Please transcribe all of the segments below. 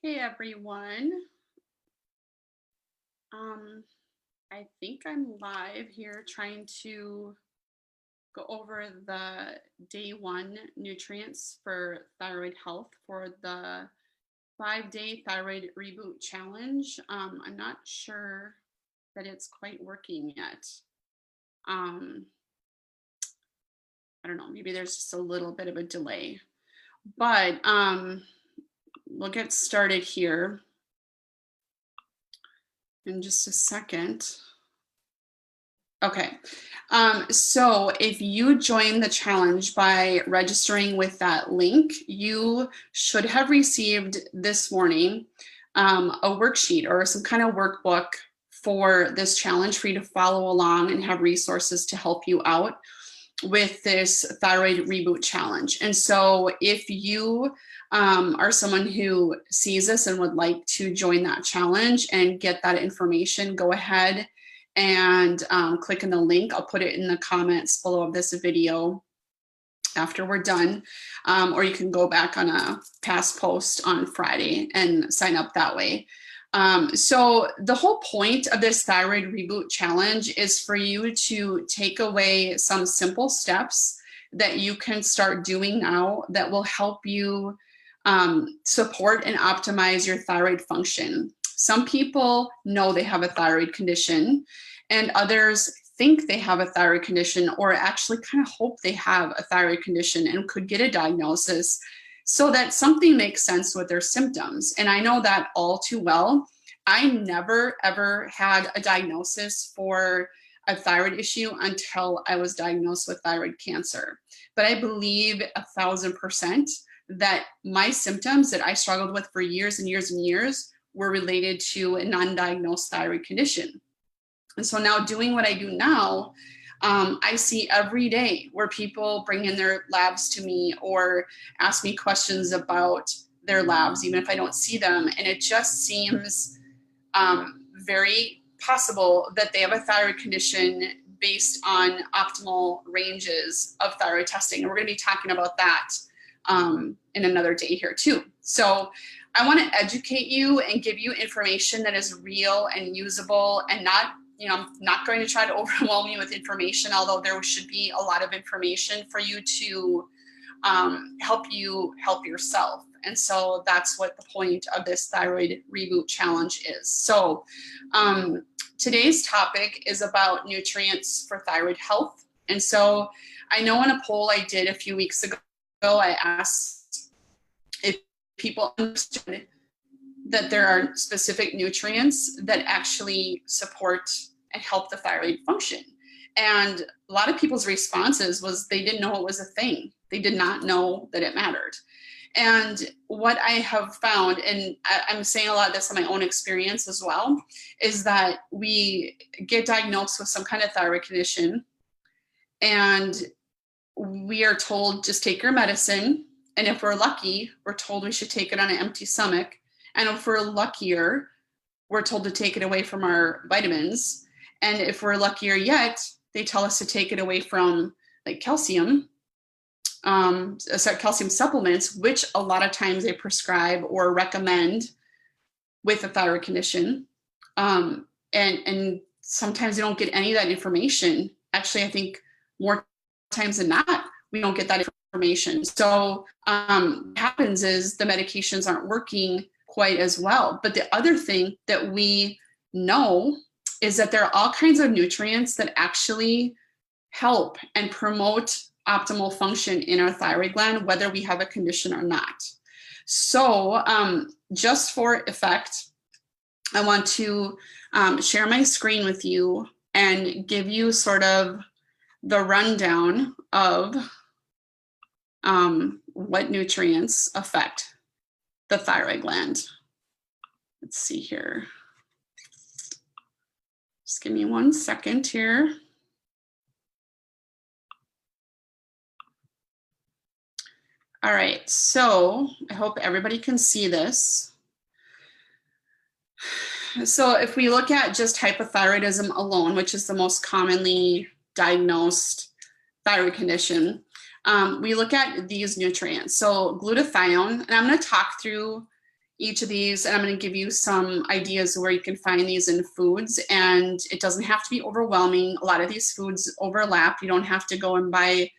Hey everyone. Um, I think I'm live here trying to go over the day one nutrients for thyroid health for the 5-day thyroid reboot challenge. I'm not sure that it's quite working yet. Um, I don't know, maybe there's just a little bit of a delay, but we'll get started here in just a second. Okay, so if you join the challenge by registering with that link, you should have received this morning a worksheet or some kind of workbook for this challenge for you to follow along and have resources to help you out with this thyroid reboot challenge. And so if you are someone who sees this and would like to join that challenge and get that information, go ahead and click in the link. I'll put it in the comments below this video after we're done, or you can go back on a past post on Friday and sign up that way. So the whole point of this thyroid reboot challenge is for you to take away some simple steps that you can start doing now that will help you support and optimize your thyroid function. Some people know they have a thyroid condition and others think they have a thyroid condition or actually kind of hope they have a thyroid condition and could get a diagnosis so that something makes sense with their symptoms. And I know that all too well. I never ever had a diagnosis for a thyroid issue until I was diagnosed with thyroid cancer. But I believe 1,000% that my symptoms that I struggled with for years and years and years were related to a non-diagnosed thyroid condition. And so now doing what I do now, I see every day where people bring in their labs to me or ask me questions about their labs, even if I don't see them. And it just seems very possible that they have a thyroid condition based on optimal ranges of thyroid testing. And we're going to be talking about that in another day here too. So I want to educate you and give you information that is real and usable and not, I'm not going to try to overwhelm you with information, although there should be a lot of information for you to help you help yourself. And so that's what the point of this thyroid reboot challenge is. So today's topic is about nutrients for thyroid health. And so I know in a poll I did a few weeks ago, I asked if people understood that there are specific nutrients that actually support and help the thyroid function. And a lot of people's responses was they didn't know it was a thing. They did not know that it mattered. And what I have found, and I'm saying a lot of this in my own experience as well, is that we get diagnosed with some kind of thyroid condition and we are told just take your medicine. And if we're lucky, we're told we should take it on an empty stomach. And if we're luckier, we're told to take it away from our vitamins. And if we're luckier yet, they tell us to take it away from like calcium supplements, which a lot of times they prescribe or recommend with a thyroid condition. And sometimes they don't get any of that information. Actually, I think more times than not, we don't get that information. So what happens is the medications aren't working quite as well. But the other thing that we know is that there are all kinds of nutrients that actually help and promote optimal function in our thyroid gland, whether we have a condition or not. So just for effect, I want to share my screen with you and give you sort of the rundown of what nutrients affect the thyroid gland. Let's see here. Just give me 1 second here. All right, so I hope everybody can see this. So if we look at just hypothyroidism alone, which is the most commonly diagnosed thyroid condition, we look at these nutrients. So glutathione, and I'm going to talk through each of these, and I'm going to give you some ideas where you can find these in foods, and it doesn't have to be overwhelming. A lot of these foods overlap. You don't have to go and buy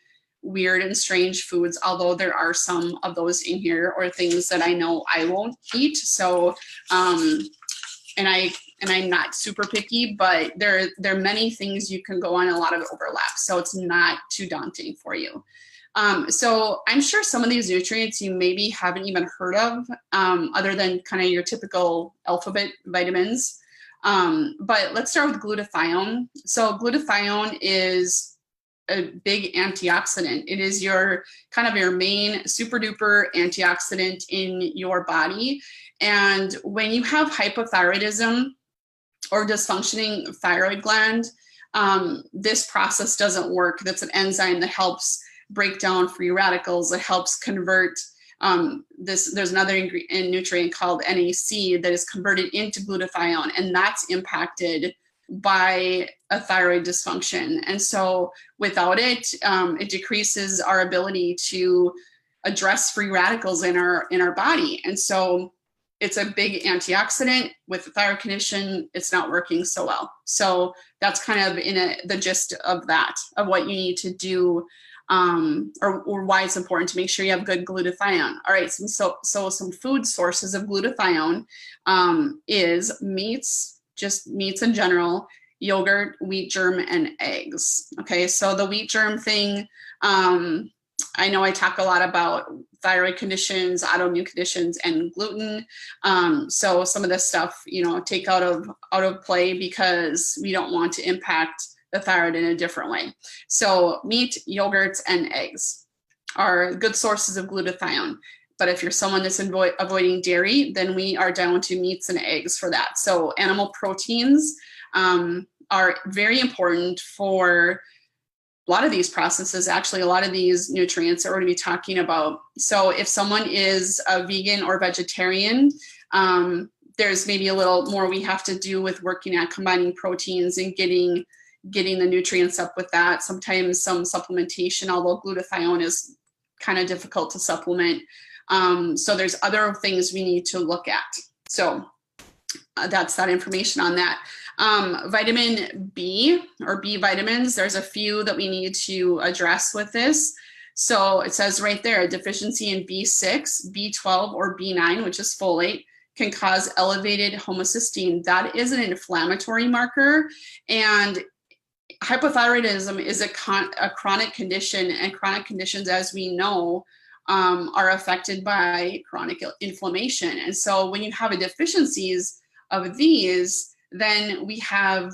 weird and strange foods, although there are some of those in here, or things that I know I won't eat. So, and I'm not super picky, but there are many things you can go on, a lot of overlap, so it's not too daunting for you. So I'm sure some of these nutrients you maybe haven't even heard of, other than kind of your typical alphabet vitamins. But let's start with glutathione. So glutathione is a big antioxidant. It is your kind of your main super duper antioxidant in your body. And when you have hypothyroidism or dysfunctioning thyroid gland, this process doesn't work. That's an enzyme that helps break down free radicals. It helps convert there's another nutrient called NAC that is converted into glutathione, and that's impacted by a thyroid dysfunction. And so without it, it decreases our ability to address free radicals in our body. And so it's a big antioxidant. With the thyroid condition, it's not working so well. So that's kind of the gist of that, of what you need to do, or why it's important to make sure you have good glutathione. All right, so some food sources of glutathione is meats, just meats in general, yogurt, wheat germ, and eggs. Okay, so the wheat germ thing, I know I talk a lot about thyroid conditions, autoimmune conditions, and gluten. So some of this stuff, take out of play, because we don't want to impact the thyroid in a different way. So meat, yogurts, and eggs are good sources of glutathione. But if you're someone that's avoiding dairy, then we are down to meats and eggs for that. So animal proteins are very important for a lot of these processes. Actually, a lot of these nutrients that we're going to be talking about. So if someone is a vegan or vegetarian, there's maybe a little more we have to do with working at combining proteins and getting the nutrients up with that. Sometimes some supplementation, although glutathione is kind of difficult to supplement. So there's other things we need to look at. So that's that information on that. Vitamin B, or B vitamins, there's a few that we need to address with this. So it says right there, a deficiency in B6, B12, or B9, which is folate, can cause elevated homocysteine. That is an inflammatory marker, and hypothyroidism is a chronic condition, and chronic conditions, as we know, are affected by chronic inflammation. And so when you have a deficiencies of these, then we have,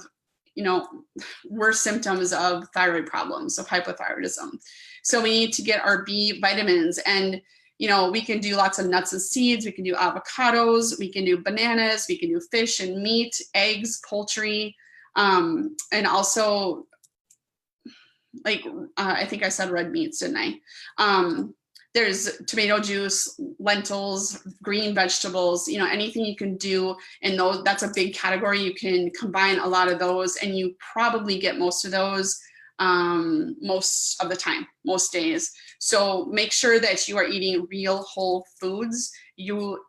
worse symptoms of thyroid problems, of hypothyroidism. So we need to get our B vitamins, and we can do lots of nuts and seeds. We can do avocados. We can do bananas. We can do fish and meat, eggs, poultry, and also, I think I said red meats, didn't I? There's tomato juice, lentils, green vegetables, anything you can do in those. That's a big category. You can combine a lot of those, and you probably get most of those most of the time, most days. So make sure that you are eating real whole foods. You're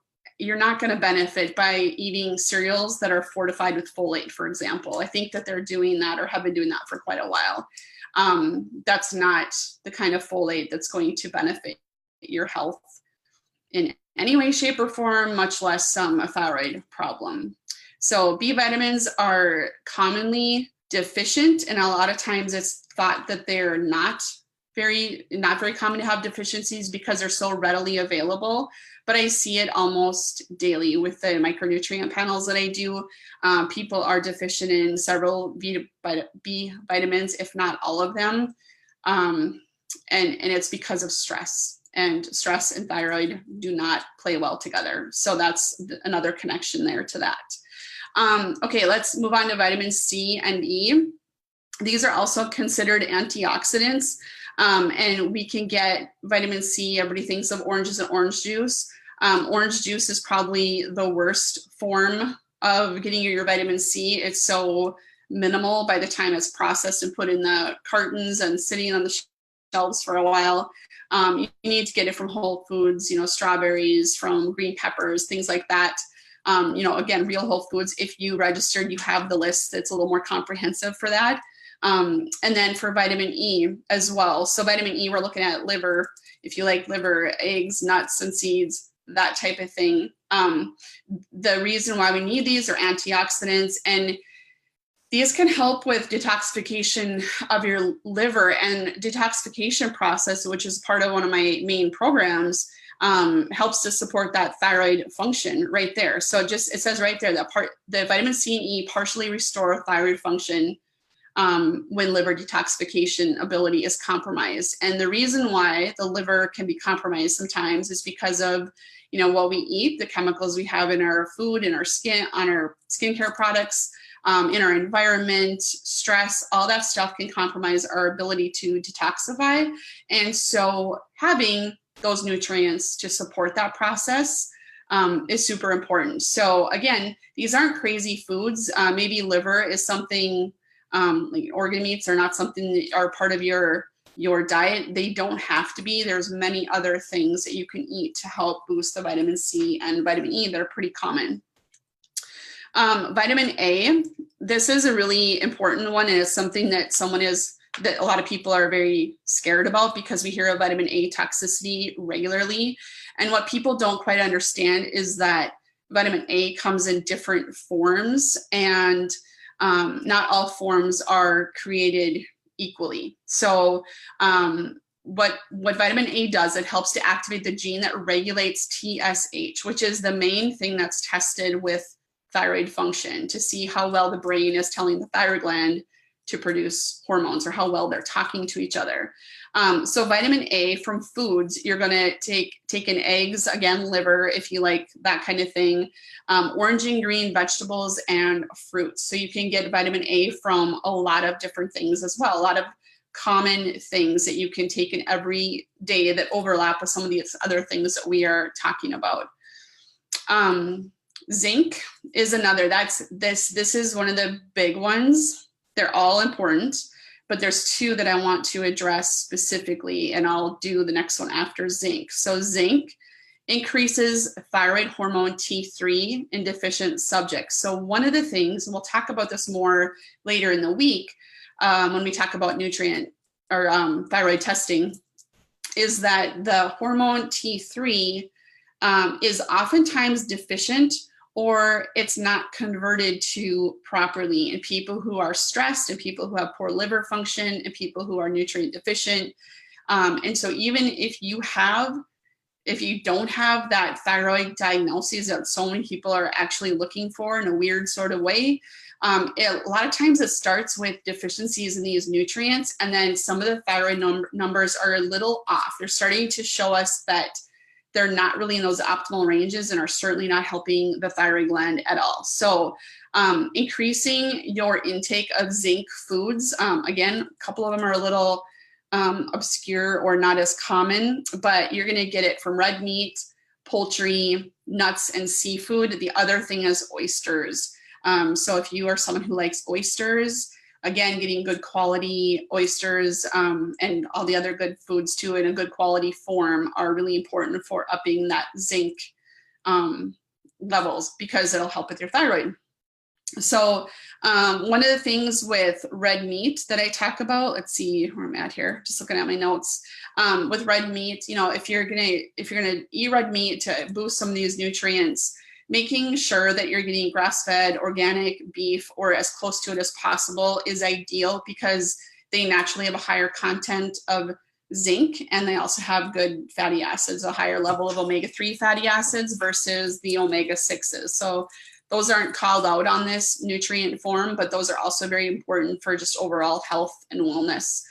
not going to benefit by eating cereals that are fortified with folate, for example. I think that they're doing that, or have been doing that for quite a while. That's not the kind of folate that's going to benefit your health in any way, shape, or form, much less a thyroid problem. So B vitamins are commonly deficient, and a lot of times it's thought that they're not very common to have deficiencies because they're so readily available. But I see it almost daily with the micronutrient panels that I do. People are deficient in several B vitamins, if not all of them. And it's because of stress. And stress and thyroid do not play well together. So that's another connection there to that. Okay, let's move on to vitamin C and E. These are also considered antioxidants. And we can get vitamin C. Everybody thinks of oranges and orange juice. Orange juice is probably the worst form of getting your vitamin C. It's so minimal by the time it's processed and put in the cartons and sitting on the shelves for a while. You need to get it from Whole Foods, strawberries, from green peppers, things like that. Again, real Whole Foods. If you registered, you have the list that's a little more comprehensive for that. And then for vitamin E as well. So vitamin E, we're looking at liver. If you like liver, eggs, nuts, and seeds, that type of thing. The reason why we need these are antioxidants, and these can help with detoxification of your liver, and detoxification process, which is part of one of my main programs, helps to support that thyroid function right there. So it says right there that the vitamin C and E partially restore thyroid function when liver detoxification ability is compromised. And the reason why the liver can be compromised sometimes is because of what we eat, the chemicals we have in our food, in our skin, on our skincare products, in our environment, stress, all that stuff can compromise our ability to detoxify. And so having those nutrients to support that process is super important. So again, these aren't crazy foods. Maybe liver is something, like organ meats are not something that are part of your diet. They don't have to be. There's many other things that you can eat to help boost the vitamin C and vitamin E that are pretty common. Vitamin A, this is a really important one, and it's something that that a lot of people are very scared about, because we hear of vitamin A toxicity regularly. And what people don't quite understand is that vitamin A comes in different forms, and not all forms are created equally. So what vitamin A does, it helps to activate the gene that regulates TSH, which is the main thing that's tested with thyroid function, to see how well the brain is telling the thyroid gland to produce hormones, or how well they're talking to each other. So vitamin A from foods, you're going to take in eggs, again, liver, if you like that kind of thing, orange and green vegetables, and fruits. So you can get vitamin A from a lot of different things as well, a lot of common things that you can take in every day that overlap with some of these other things that we are talking about. Zinc is another. This is one of the big ones. They're all important, but there's two that I want to address specifically, and I'll do the next one after zinc. So zinc increases thyroid hormone T3 in deficient subjects. So one of the things, and we'll talk about this more later in the week when we talk about nutrient or thyroid testing, is that the hormone T3 is oftentimes deficient, or it's not converted to properly in people who are stressed, and people who have poor liver function, and people who are nutrient deficient. And so even if you don't have that thyroid diagnosis that so many people are actually looking for in a weird sort of way, a lot of times it starts with deficiencies in these nutrients, and then some of the thyroid numbers are a little off. They're starting to show us that they're not really in those optimal ranges, and are certainly not helping the thyroid gland at all. So increasing your intake of zinc foods, again, a couple of them are a little obscure or not as common, but you're gonna get it from red meat, poultry, nuts, and seafood. The other thing is oysters. So if you are someone who likes oysters, again, getting good quality oysters and all the other good foods too in a good quality form are really important for upping that zinc levels, because it'll help with your thyroid. So one of the things with red meat that I talk about, let's see where I'm at here, just looking at my notes. With red meat, if you're gonna eat red meat to boost some of these nutrients, making sure that you're getting grass-fed organic beef, or as close to it as possible, is ideal, because they naturally have a higher content of zinc, and they also have good fatty acids, a higher level of omega-3 fatty acids versus the omega-6s. So those aren't called out on this nutrient form, but those are also very important for just overall health and wellness.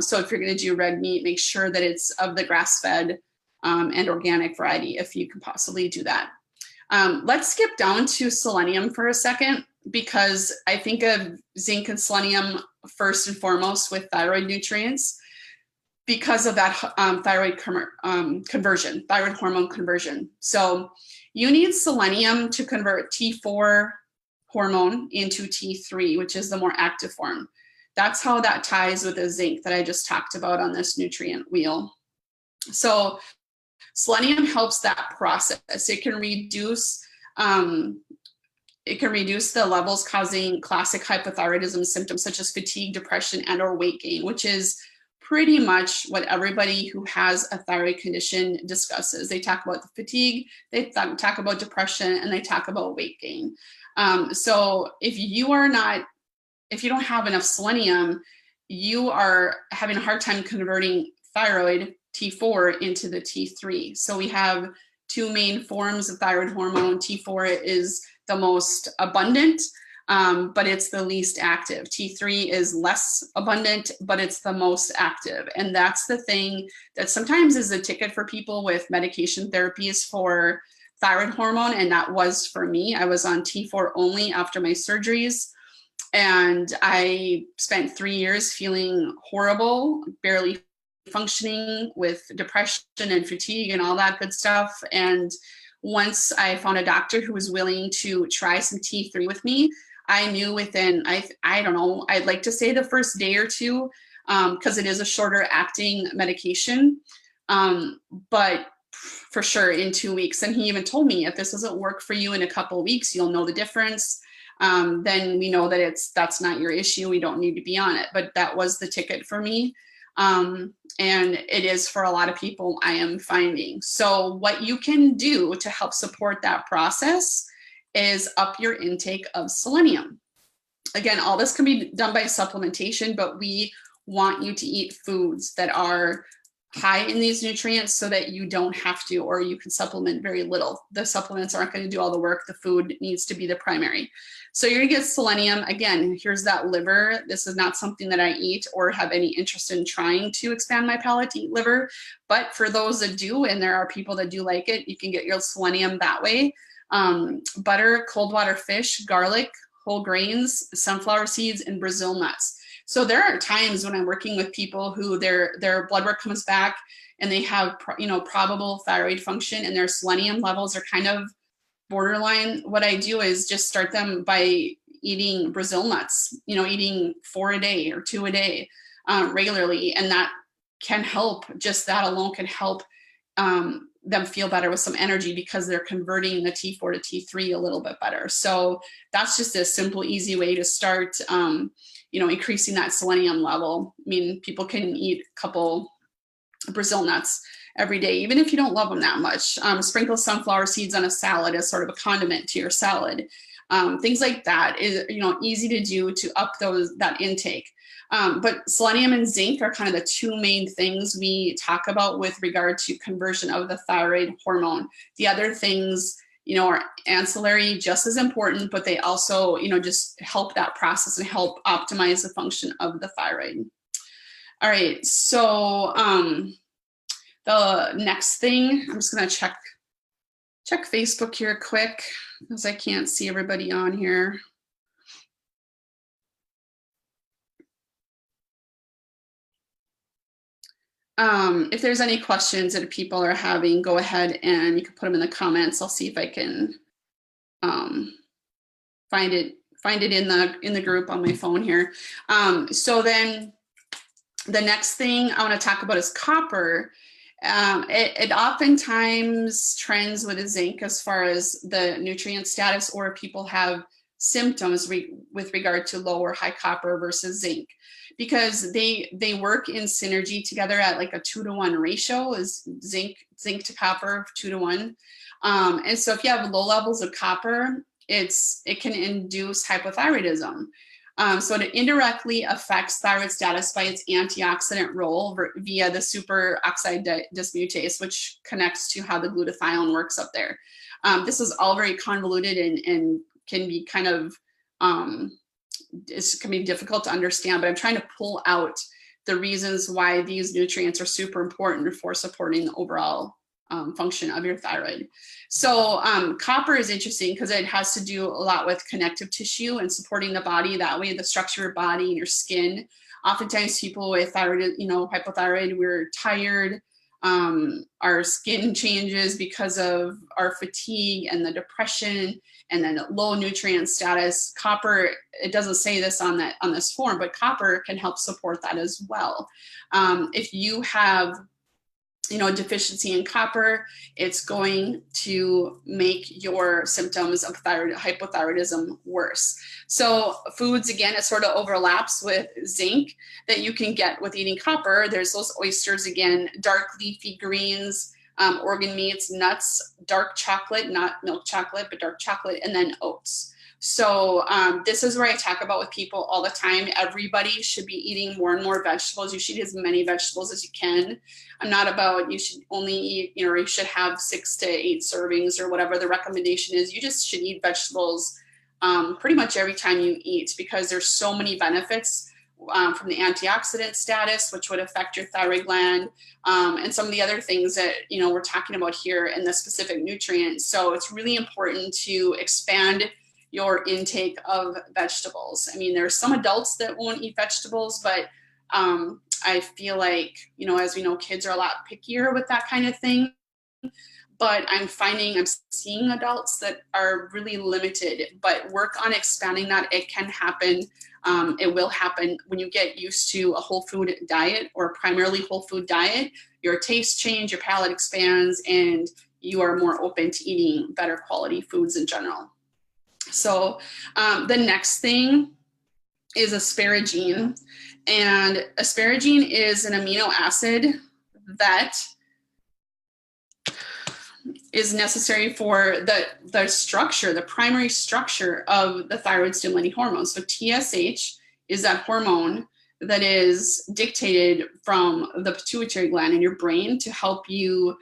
So if you're going to do red meat, make sure that it's of the grass-fed and organic variety, if you can possibly do that. Let's skip down to selenium for a second, because I think of zinc and selenium first and foremost with thyroid nutrients, because of that thyroid hormone conversion. So you need selenium to convert T4 hormone into T3, which is the more active form. that's how that ties with the zinc that I just talked about on this nutrient wheel. So selenium helps that process. It can reduce the levels causing classic hypothyroidism symptoms such as fatigue, depression, and or weight gain, which is pretty much what everybody who has a thyroid condition discusses. They talk about the fatigue, they talk about depression, and they talk about weight gain. So if you don't have enough selenium, you are having a hard time converting thyroid T4 into the T3. So we have two main forms of thyroid hormone. T4 is the most abundant, but it's the least active. T3 is less abundant, but it's the most active. And that's the thing that sometimes is a ticket for people with medication therapies for thyroid hormone. And that was for me. I was on T4 only after my surgeries. And I spent 3 years feeling horrible, barely functioning with depression and fatigue and all that good stuff. And once I found a doctor who was willing to try some T3 with me, I knew within, I don't know, I'd like to say the first day or two, because it is a shorter acting medication, but for sure in 2 weeks. And he even told me, if this doesn't work for you in a couple of weeks, you'll know the difference. Then we know that that's not your issue. We don't need to be on it. But that was the ticket for me. And it is for a lot of people, I am finding. So what you can do to help support that process is up your intake of selenium. Again, all this can be done by supplementation, but we want you to eat foods that are high in these nutrients so that you don't have to, or you can supplement very little. The supplements aren't going to do all the work. The food needs to be the primary. So you're going to get selenium. Again, here's that liver. This is not something that I eat or have any interest in trying to expand my palate to eat liver. But for those that do, and there are people that do like it, you can get your selenium that way. Butter, cold water fish, garlic, whole grains, sunflower seeds, and Brazil nuts. So there are times when I'm working with people who their blood work comes back and they have probable thyroid function and their selenium levels are kind of borderline. What I do is just start them by eating Brazil nuts, eating 4 a day or 2 a day regularly, and that can help. Just that alone can help them feel better with some energy because they're converting the T4 to T3 a little bit better. So that's just a simple, easy way to start, increasing that selenium level. I mean, people can eat a couple Brazil nuts every day, even if you don't love them that much. Sprinkle sunflower seeds on a salad as sort of a condiment to your salad. Things like that is, easy to do to up that intake. But selenium and zinc are kind of the two main things we talk about with regard to conversion of the thyroid hormone. The other things, are ancillary, just as important, but they also, just help that process and help optimize the function of the thyroid. All right, so the next thing, I'm just gonna check Facebook here quick because I can't see everybody on here. If there's any questions that people are having, go ahead and you can put them in the comments. I'll see if I can find it in the group on my phone here. So then the next thing I want to talk about is copper. It oftentimes trends with the zinc as far as the nutrient status, or people have symptoms with regard to low or high copper versus zinc, because they work in synergy together at like a 2-to-1 ratio, is zinc to copper 2-to-1. And so if you have low levels of copper, it can induce hypothyroidism. So it indirectly affects thyroid status by its antioxidant role via the superoxide dismutase, which connects to how the glutathione works up there. This is all very convoluted and can be kind of, it can be difficult to understand, but I'm trying to pull out the reasons why these nutrients are super important for supporting the overall function of your thyroid. So copper is interesting because it has to do a lot with connective tissue and supporting the body. That way, the structure of your body and your skin. Oftentimes people with thyroid, hypothyroid, we're tired. our skin changes because of our fatigue and the depression, and then low nutrient status. Copper, it doesn't say this on this form, but copper can help support that as well. If you have deficiency in copper, it's going to make your symptoms of hypothyroidism worse. So foods, again, it sort of overlaps with zinc that you can get with eating copper. There's those oysters, again, dark leafy greens, organ meats, nuts, dark chocolate, not milk chocolate, but dark chocolate, and then oats. So this is where I talk about with people all the time. Everybody should be eating more and more vegetables. You should eat as many vegetables as you can. I'm not about you should only eat, or you should have 6 to 8 servings or whatever the recommendation is. You just should eat vegetables pretty much every time you eat, because there's so many benefits from the antioxidant status, which would affect your thyroid gland, and some of the other things that we're talking about here in the specific nutrients. So it's really important to expand your intake of vegetables. I mean, there's some adults that won't eat vegetables, but I feel like, as we know, kids are a lot pickier with that kind of thing. But I'm seeing adults that are really limited, but work on expanding that. It can happen. It will happen when you get used to a whole food diet or primarily whole food diet. Your taste change, your palate expands, and you are more open to eating better quality foods in general. So the next thing is asparagine. And asparagine is an amino acid that is necessary for the structure, the primary structure of the thyroid stimulating hormone. So TSH is that hormone that is dictated from the pituitary gland in your brain to help you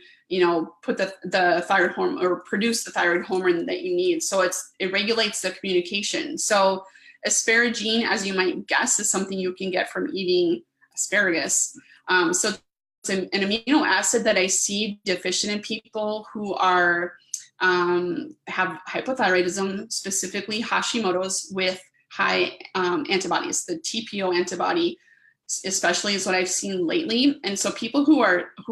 put the thyroid hormone or produce the thyroid hormone that you need. So it regulates the communication. So asparagine, as you might guess, is something you can get from eating asparagus. So it's an amino acid that I see deficient in people who have hypothyroidism, specifically Hashimoto's with high antibodies. The TPO antibody especially is what I've seen lately. And so people who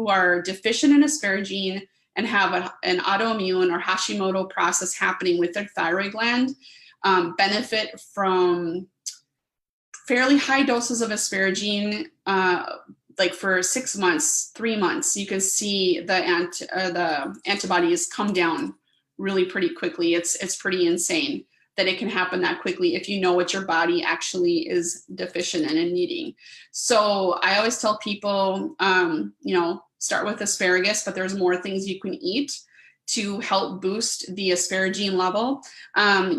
are deficient in asparagine and have an autoimmune or Hashimoto process happening with their thyroid gland benefit from fairly high doses of asparagine, like for 6 months, 3 months. You can see the antibodies come down really pretty quickly. It's pretty insane that it can happen that quickly if you know what your body actually is deficient in and needing. So I always tell people, start with asparagus, but there's more things you can eat to help boost the asparagine level.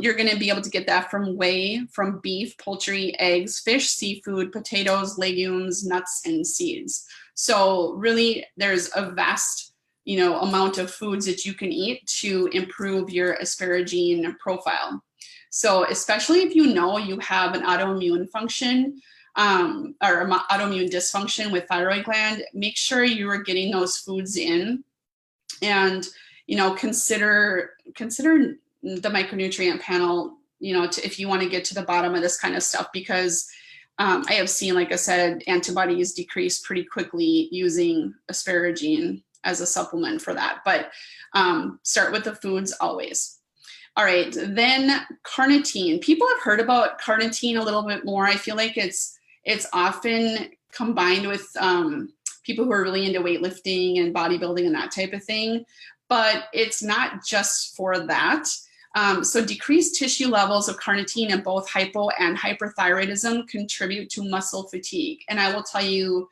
You're going to be able to get that from whey, from beef, poultry, eggs, fish, seafood, potatoes, legumes, nuts, and seeds. So really, there's a vast amount of foods that you can eat to improve your asparagine profile. So especially if you have an autoimmune function or autoimmune dysfunction with thyroid gland, make sure you are getting those foods in, and consider the micronutrient panel, if you want to get to the bottom of this kind of stuff, because I have seen, like I said, antibodies decrease pretty quickly using asparagine as a supplement for that. But start with the foods always. All right, then carnitine. People have heard about carnitine a little bit more. I feel like it's often combined with people who are really into weightlifting and bodybuilding and that type of thing, but it's not just for that. So decreased tissue levels of carnitine in both hypo and hyperthyroidism contribute to muscle fatigue. And I will tell you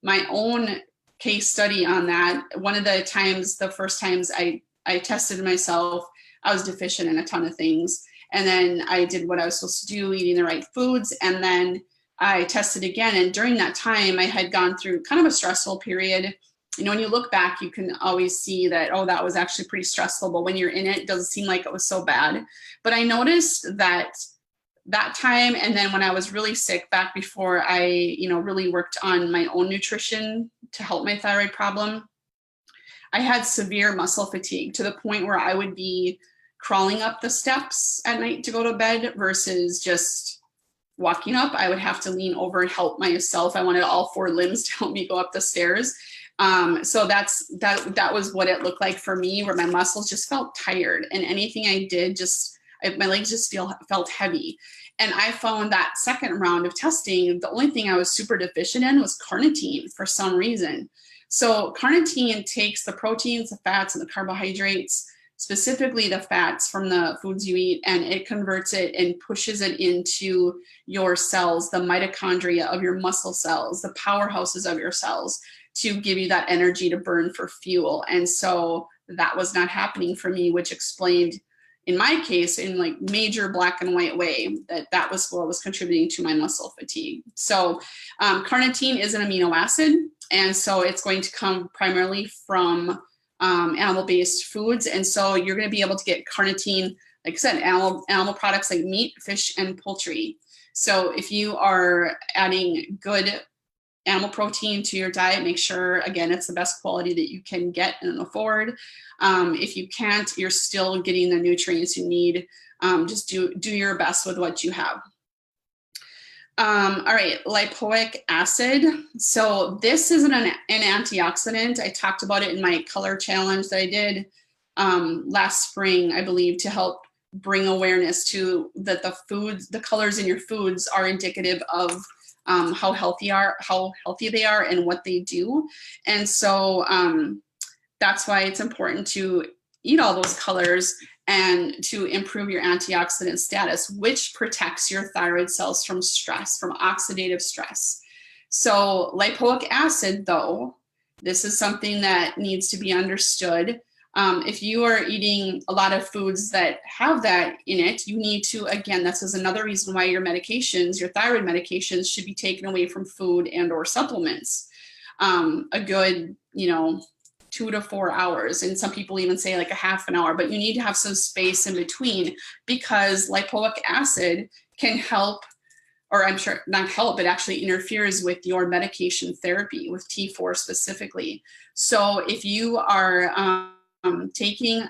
my own case study on that. One of the first times I tested myself, I was deficient in a ton of things. And then I did what I was supposed to do, eating the right foods. And then I tested again. And during that time, I had gone through kind of a stressful period. When you look back, you can always see that, oh, that was actually pretty stressful. But when you're in it doesn't seem like it was so bad. But I noticed that time, and then when I was really sick back before I, really worked on my own nutrition to help my thyroid problem, I had severe muscle fatigue to the point where I would be crawling up the steps at night to go to bed versus just walking up. I would have to lean over and help myself. I wanted all 4 limbs to help me go up the stairs. So that was what it looked like for me, where my muscles just felt tired, and anything I did my legs just felt heavy. And I found that second round of testing, the only thing I was super deficient in was carnitine for some reason. So carnitine takes the proteins, the fats, and the carbohydrates, specifically the fats from the foods you eat, and it converts it and pushes it into your cells, the mitochondria of your muscle cells, the powerhouses of your cells, to give you that energy to burn for fuel. And so that was not happening for me, which explained, in my case, in like major black and white way, that was what was contributing to my muscle fatigue. So carnitine is an amino acid, and so it's going to come primarily from animal-based foods. And so you're going to be able to get carnitine, like I said, animal products like meat, fish, and poultry. So if you are adding good animal protein to your diet, make sure, again, it's the best quality that you can get and afford. If you can't, you're still getting the nutrients you need. Just do your best with what you have. All right, lipoic acid. So this is an antioxidant. I talked about it in my color challenge that I did last spring, I believe, to help bring awareness to that the colors in your foods are indicative of how healthy they are and what they do. And so that's why it's important to eat all those colors and to improve your antioxidant status, which protects your thyroid cells from stress, from oxidative stress. So lipoic acid, though, this is something that needs to be understood. If you are eating a lot of foods that have that in it, you need to, again, this is another reason why your medications, your thyroid medications, should be taken away from food and or supplements. A good, 2 to 4 hours. And some people even say like a half an hour, but you need to have some space in between, because lipoic acid can help, or I'm sure not help, but actually interferes with your medication therapy, with T4 specifically. So if you are taking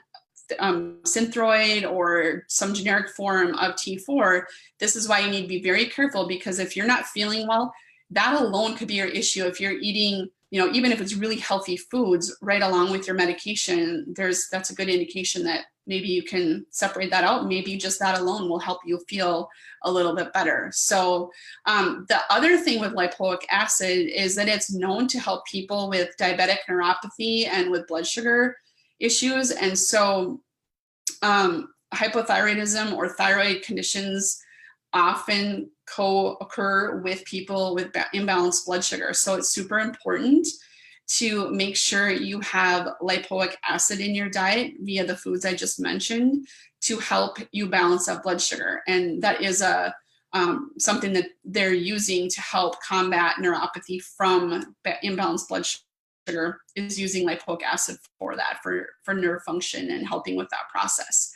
Synthroid or some generic form of T4, this is why you need to be very careful, because if you're not feeling well, that alone could be your issue. If you're eating, even if it's really healthy foods right along with your medication, that's a good indication that maybe you can separate that out. Maybe just that alone will help you feel a little bit better. So the other thing with lipoic acid is that it's known to help people with diabetic neuropathy and with blood sugar issues. And so hypothyroidism or thyroid conditions often co-occur with people with imbalanced blood sugar. So it's super important to make sure you have lipoic acid in your diet via the foods I just mentioned to help you balance out blood sugar. And that is something that they're using to help combat neuropathy from imbalanced blood sugar, is using lipoic acid for that, for nerve function and helping with that process.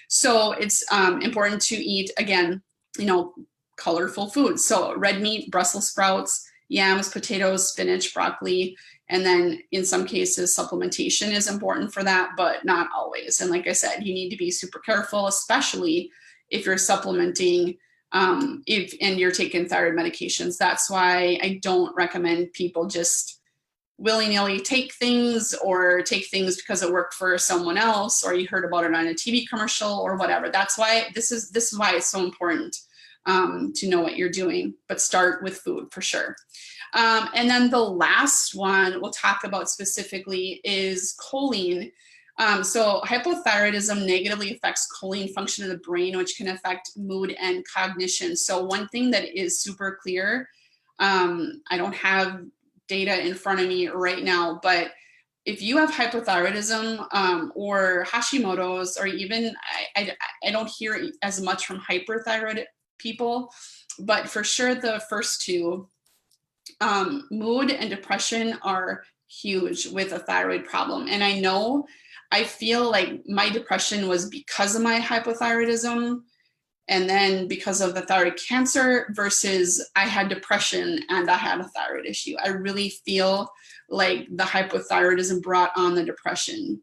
So it's important to eat, again, colorful foods. So red meat, Brussels sprouts, yams, potatoes, spinach, broccoli, and then in some cases supplementation is important for that, but not always. And like I said, you need to be super careful, especially if you're supplementing, and you're taking thyroid medications. That's why I don't recommend people just willy-nilly take things because it worked for someone else, or you heard about it on a TV commercial or whatever. That's why this is why it's so important to know what you're doing, but start with food for sure. And then the last one we'll talk about specifically is choline. So hypothyroidism negatively affects choline function in the brain, which can affect mood and cognition. So one thing that is super clear, I don't have data in front of me right now, but if you have hypothyroidism or Hashimoto's, or even, I don't hear as much from hyperthyroid people, but for sure the first two, mood and depression are huge with a thyroid problem. And I feel like my depression was because of my hypothyroidism, and then because of the thyroid cancer, versus I had depression and I had a thyroid issue. I really feel like the hypothyroidism brought on the depression.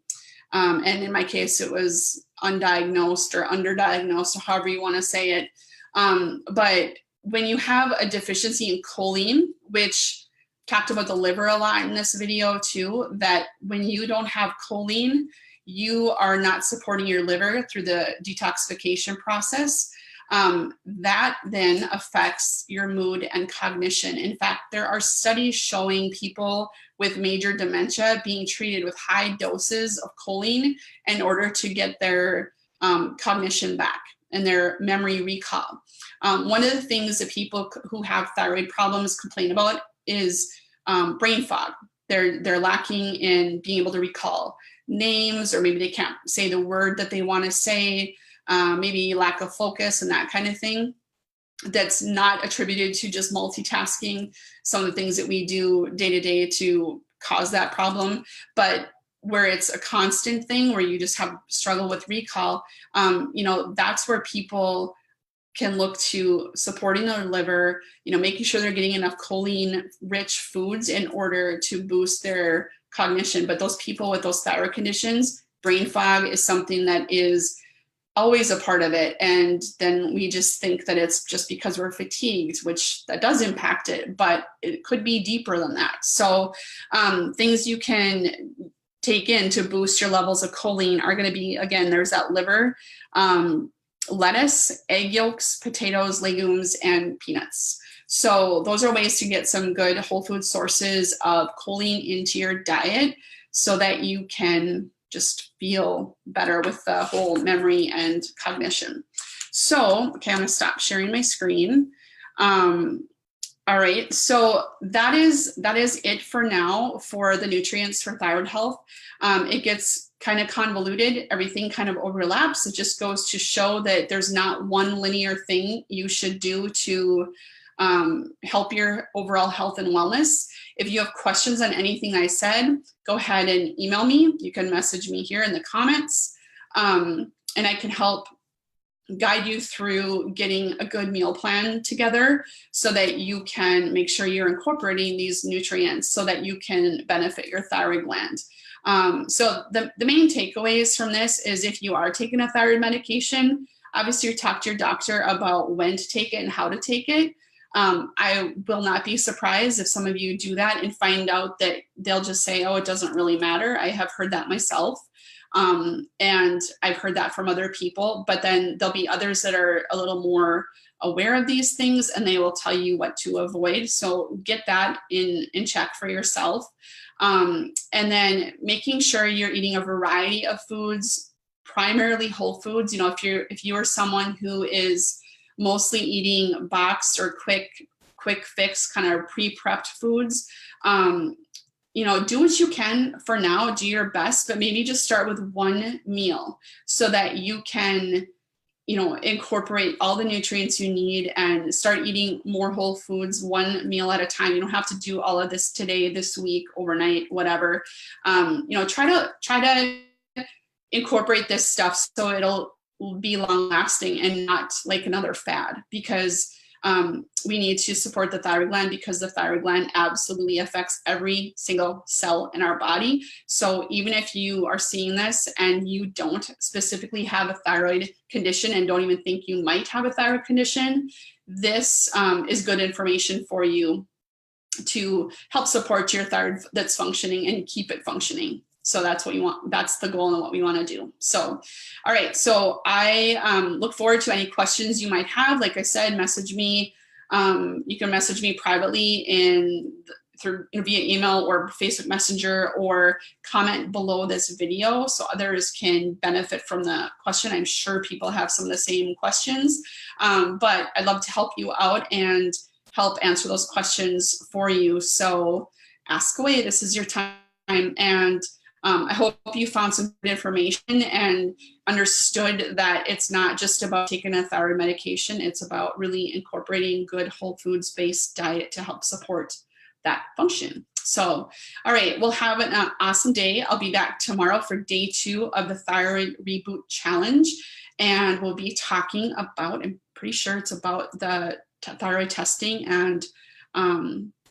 And in my case, it was undiagnosed or underdiagnosed, or however you want to say it. But when you have a deficiency in choline, which talked about the liver a lot in this video too, that when you don't have choline, you are not supporting your liver through the detoxification process. That then affects your mood and cognition. In fact, there are studies showing people with major dementia being treated with high doses of choline in order to get their cognition back and their memory recall. One of the things that people who have thyroid problems complain about is brain fog. They're lacking in being able to recall names, or maybe they can't say the word that they want to say, maybe lack of focus and that kind of thing. That's not attributed to just multitasking, some of the things that we do day to day to cause that problem, but where it's a constant thing where you just have struggle with recall, that's where people can look to supporting their liver, making sure they're getting enough choline rich foods in order to boost their cognition. But those people with those thyroid conditions, brain fog is something that is always a part of it. And then we just think that it's just because we're fatigued, which that does impact it, but it could be deeper than that. So things you can take in to boost your levels of choline are going to be, again, there's that liver, lettuce, egg yolks, potatoes, legumes, and peanuts. So those are ways to get some good whole food sources of choline into your diet so that you can just feel better with the whole memory and cognition. So, okay, I'm gonna stop sharing my screen. All right, so that is it for now for the nutrients for thyroid health. It gets kind of convoluted, everything kind of overlaps. It just goes to show that there's not one linear thing you should do to help your overall health and wellness. If you have questions on anything I said, go ahead and email me. You can message me here in the comments, and I can help guide you through getting a good meal plan together so that you can make sure you're incorporating these nutrients so that you can benefit your thyroid gland. So the main takeaways from this is, if you are taking a thyroid medication, obviously you talk to your doctor about when to take it and how to take it. I will not be surprised if some of you do that and find out that they'll just say, oh, it doesn't really matter. I have heard that myself. And I've heard that from other people, but then there'll be others that are a little more aware of these things and they will tell you what to avoid. So get that in check for yourself. And then making sure you're eating a variety of foods, primarily whole foods. If you are someone who is mostly eating boxed or quick fix kind of pre-prepped foods, do what you can for now, do your best, but maybe just start with one meal so that you can, incorporate all the nutrients you need and start eating more whole foods, one meal at a time. You don't have to do all of this today, this week, overnight, whatever. Try to incorporate this stuff so it'll be long lasting and not like another fad, because we need to support the thyroid gland, because the thyroid gland absolutely affects every single cell in our body. So even if you are seeing this and you don't specifically have a thyroid condition and don't even think you might have a thyroid condition, this is good information for you to help support your thyroid that's functioning and keep it functioning. So that's what you want. That's the goal and what we want to do. So, all right. So I look forward to any questions you might have. Like I said, message me. You can message me privately through via email or Facebook Messenger, or comment below this video so others can benefit from the question. I'm sure people have some of the same questions, but I'd love to help you out and help answer those questions for you. So ask away. This is your time. And I hope you found some good information and understood that it's not just about taking a thyroid medication. It's about really incorporating good whole foods based diet to help support that function. So, all right, we'll have an awesome day. I'll be back tomorrow for day 2 of the Thyroid Reboot Challenge. And we'll be talking about, I'm pretty sure it's about the thyroid testing and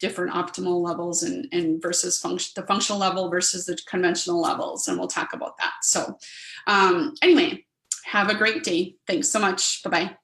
different optimal levels and versus the functional level versus the conventional levels. And we'll talk about that. So anyway, have a great day. Thanks so much. Bye-bye.